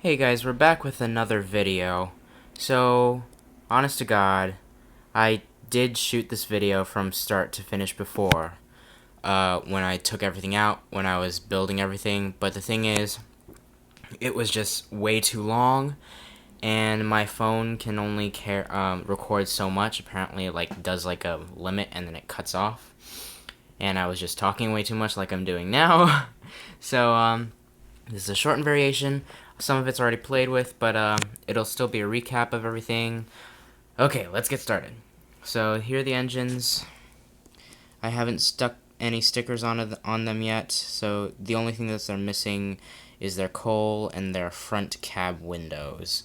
Hey guys, we're back with another video. So, honest to God, I did shoot this video from start to finish before, when I took everything out, when I was building everything, but the thing is, it was just way too long, and my phone can only record so much. Apparently it does a limit and then it cuts off, and I was just talking way too much like I'm doing now. So, this is a shortened variation. Some of it's already played with, but it'll still be a recap of everything. Okay, let's get started. So here are the engines. I haven't stuck any stickers on them yet, so the only thing that they're missing is their coal and their front cab windows.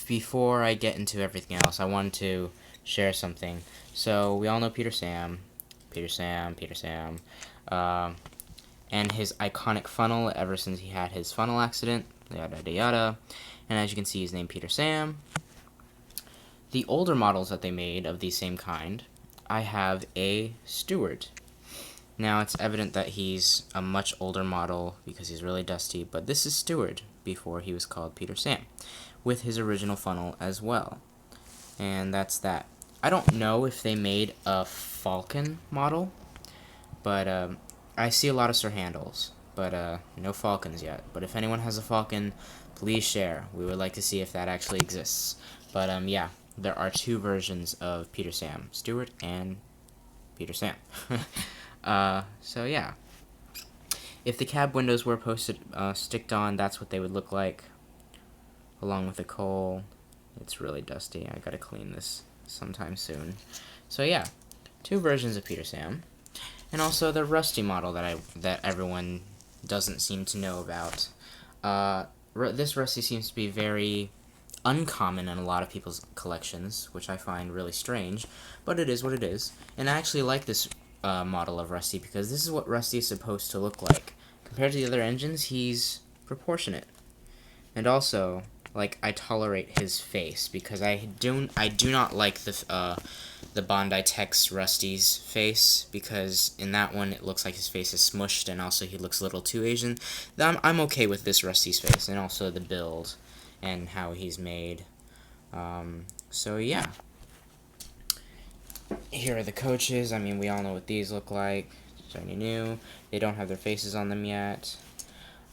Before I get into everything else, I wanted to share something. So we all know Peter Sam. And his iconic funnel ever since he had his funnel accident, yada yada yada. And as you can see, he's named Peter Sam. The older models that they made of the same kind, I have a Stewart. Now it's evident that he's a much older model because he's really dusty, but this is Stewart before he was called Peter Sam, with his original funnel as well. And that's that. I don't know if they made a Falcon model, but I see a lot of Sir Handles, but no Falcons yet. But if anyone has a Falcon, please share. We would like to see if that actually exists. But yeah, there are two versions of Peter Sam, Stewart and Peter Sam. So yeah, if the cab windows were sticked on, that's what they would look like, along with the coal. It's really dusty. I gotta clean this sometime soon. So yeah, two versions of Peter Sam. And also the Rusty model that everyone doesn't seem to know about. This Rusty seems to be very uncommon in a lot of people's collections, which I find really strange, but it is what it is. And I actually like this model of Rusty because this is what Rusty is supposed to look like. Compared to the other engines, he's proportionate. And also, I tolerate his face because I do not like the Bondi Tex Rusty's face, because in that one it looks like his face is smushed and also he looks a little too Asian. I'm okay with this Rusty's face and also the build and how he's made. So yeah. Here are the coaches. I mean, we all know what these look like. Shiny new. They don't have their faces on them yet.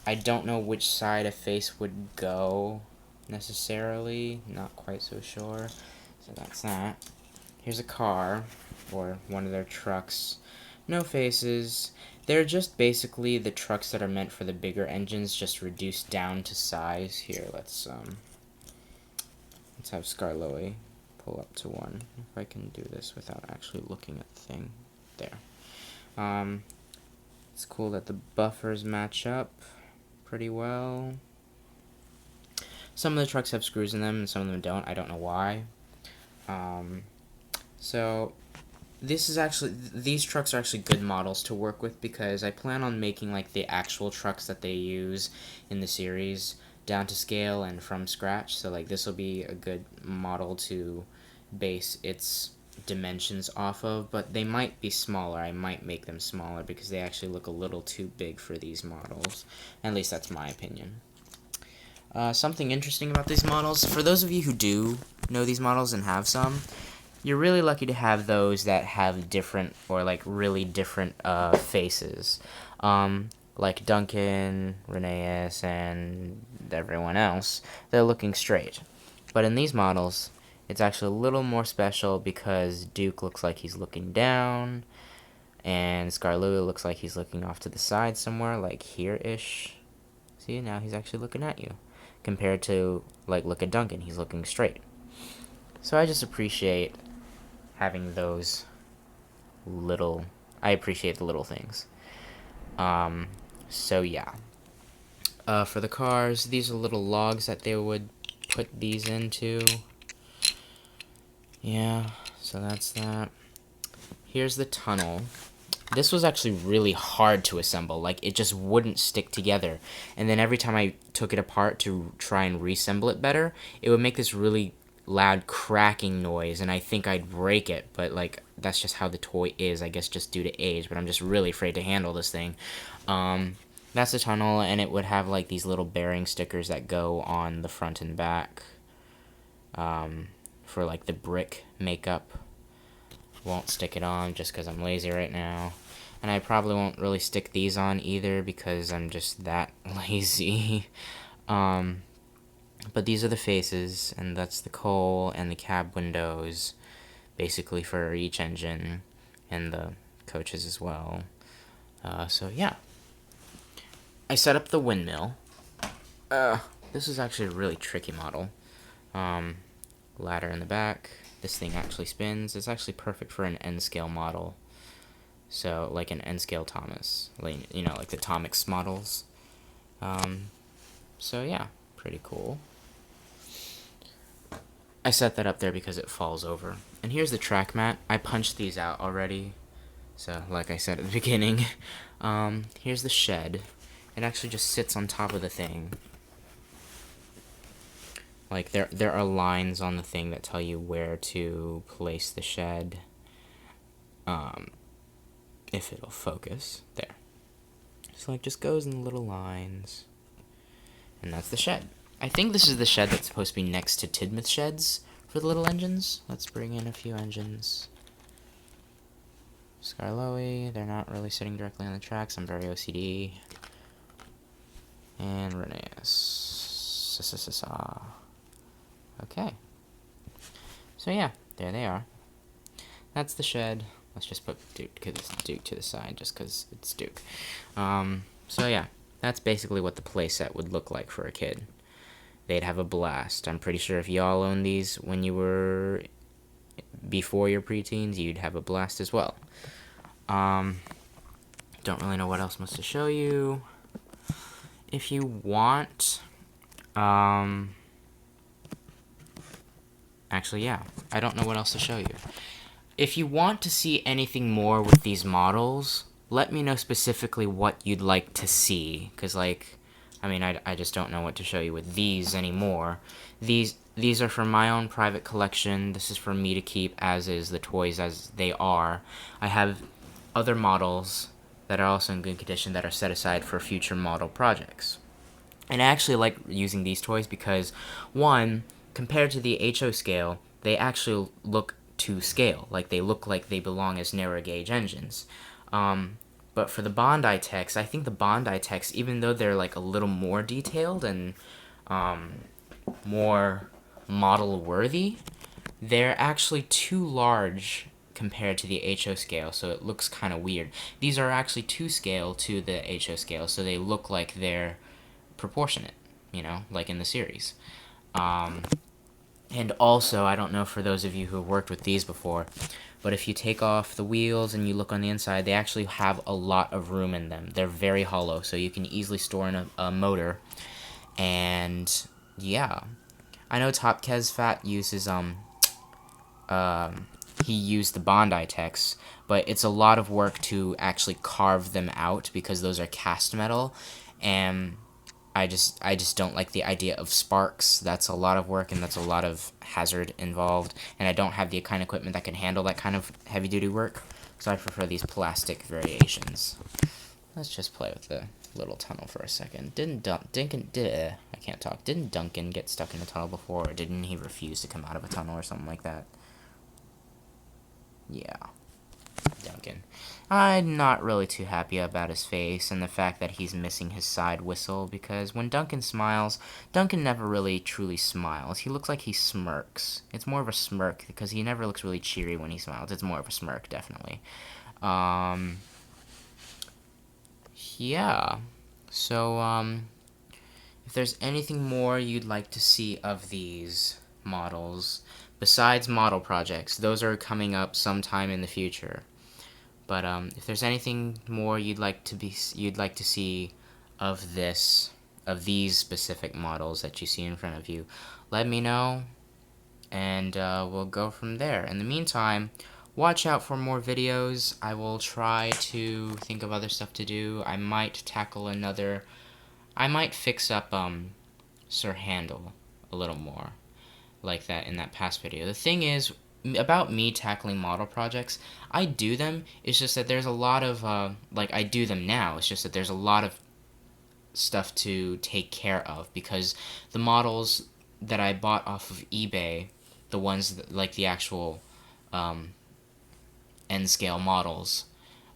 I don't know which side a face would go necessarily. Not quite so sure. So that's that. Here's a car, or one of their trucks. No faces. They're just basically the trucks that are meant for the bigger engines, just reduced down to size. Here, let's have Scarloey pull up to one. If I can do this without actually looking at the thing. There. It's cool that the buffers match up pretty well. Some of the trucks have screws in them and some of them don't. I don't know why. So these trucks are actually good models to work with because I plan on making the actual trucks that they use in the series down to scale and from scratch. So this will be a good model to base its dimensions off of, but they might be smaller. I might make them smaller because they actually look a little too big for these models. At least that's my opinion. Something interesting about these models, for those of you who do know these models and have some, you're really lucky to have those that have different, or really different faces. Like Duncan, Rheneas, and everyone else, they're looking straight. But in these models, it's actually a little more special because Duke looks like he's looking down, and Scarloey looks like he's looking off to the side somewhere, like here-ish. See, now he's actually looking at you. Compared to, look at Duncan, he's looking straight. So I just appreciate having those I appreciate the little things. So yeah. For the cars, these are little logs that they would put these into. Yeah, so that's that. Here's the tunnel. This was actually really hard to assemble. It just wouldn't stick together. And then every time I took it apart to try and reassemble it better, it would make this really loud cracking noise, and I think I'd break it, but that's just how the toy is, I guess, just due to age, but I'm just really afraid to handle this thing. That's the tunnel, and it would have like these little bearing stickers that go on the front and back for like the brick makeup. Won't stick it on just because I'm lazy right now. And I probably won't really stick these on either because I'm just that lazy. But these are the faces, and that's the coal and the cab windows, basically for each engine, and the coaches as well. So yeah. I set up the windmill. This is actually a really tricky model. Ladder in the back. This thing actually spins. It's actually perfect for an N-scale model. So, like an N-scale Thomas. Like, you know, like the Tomix models. So yeah, pretty cool. I set that up there because it falls over. And here's the track mat. I punched these out already. So, like I said at the beginning. Here's the shed. It actually just sits on top of the thing. Like, there are lines on the thing that tell you where to place the shed. If it'll focus. There. So, like, just goes in little lines. And that's the shed. I think this is the shed that's supposed to be next to Tidmouth sheds for the little engines. Let's bring in a few engines. Scarloey, they're not really sitting directly on the tracks. I'm very OCD. And Reneus. Okay. So yeah, there they are. That's the shed. Let's just put Duke to the side just because it's Duke. So yeah, that's basically what the playset would look like for a kid. They'd have a blast. I'm pretty sure if y'all owned these when you were before your preteens, you'd have a blast as well. Don't really know what else much to show you. If you want, actually, yeah, I don't know what else to show you. If you want to see anything more with these models, let me know specifically what you'd like to see, because, like, I mean, I just don't know what to show you with these anymore. These are from my own private collection. This is for me to keep, as is the toys as they are. I have other models that are also in good condition that are set aside for future model projects. And I actually like using these toys because, one, compared to the HO scale, they actually look to scale. Like, they look like they belong as narrow gauge engines. But for the Bondi techs, I think the Bondi techs, even though they're like a little more detailed and more model worthy, they're actually too large compared to the HO scale, so it looks kind of weird. These are actually to scale to the HO scale, so they look like they're proportionate, you know, like in the series. And also, I don't know for those of you who have worked with these before, but if you take off the wheels and you look on the inside, they actually have a lot of room in them. They're very hollow, so you can easily store in a motor. And yeah, I know Top Kesfat uses he used the Bondi techs, but it's a lot of work to actually carve them out because those are cast metal, and I just don't like the idea of sparks. That's a lot of work and that's a lot of hazard involved, and I don't have the kind of equipment that can handle that kind of heavy duty work, so I prefer these plastic variations. Let's just play with the little tunnel for a second. Didn't Duncan get stuck in a tunnel before, or didn't he refuse to come out of a tunnel or something like that? Yeah, Duncan. I'm not really too happy about his face and the fact that he's missing his side whistle, because when Duncan smiles, Duncan never really truly smiles. He looks like he smirks. It's more of a smirk because he never looks really cheery when he smiles. It's more of a smirk, definitely. Yeah. So, if there's anything more you'd like to see of these models, besides model projects, those are coming up sometime in the future. But if there's anything more you'd like to see of these specific models that you see in front of you, let me know, and we'll go from there. In the meantime, watch out for more videos. I will try to think of other stuff to do. I might fix up Sir Handel a little more, like that in that past video. The thing is, about me tackling model projects, I do them, it's just that there's a lot of, I do them now, it's just that there's a lot of stuff to take care of, because the models that I bought off of eBay, the ones that, like the actual N scale models,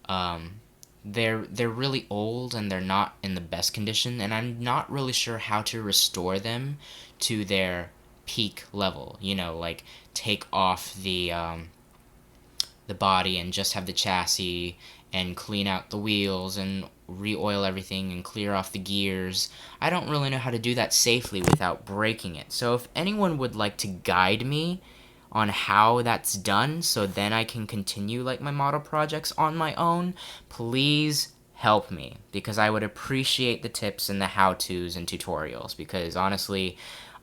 um, they're really old and they're not in the best condition, and I'm not really sure how to restore them to their peak level. You know, like take off the body and just have the chassis and clean out the wheels and re-oil everything and clear off the gears. I don't really know how to do that safely without breaking it. So if anyone would like to guide me on how that's done so then I can continue like my model projects on my own, please help me, because I would appreciate the tips and the how-tos and tutorials, because honestly,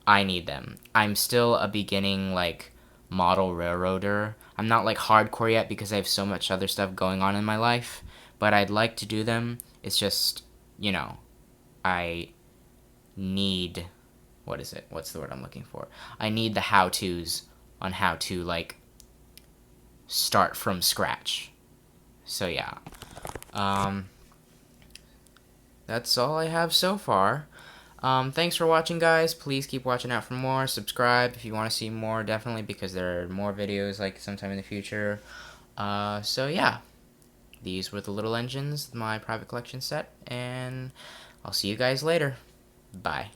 I need them. I'm still a beginning like model railroader. I'm not like hardcore yet because I have so much other stuff going on in my life, but I'd like to do them. It's just, you know, I need, what is it? What's the word I'm looking for? I need the how-tos on how to like start from scratch. So yeah. That's all I have so far. Thanks for watching, guys. Please keep watching out for more. Subscribe if you want to see more, definitely, because there are more videos like sometime in the future. So yeah, these were the little engines, my private collection set, and I'll see you guys later. Bye.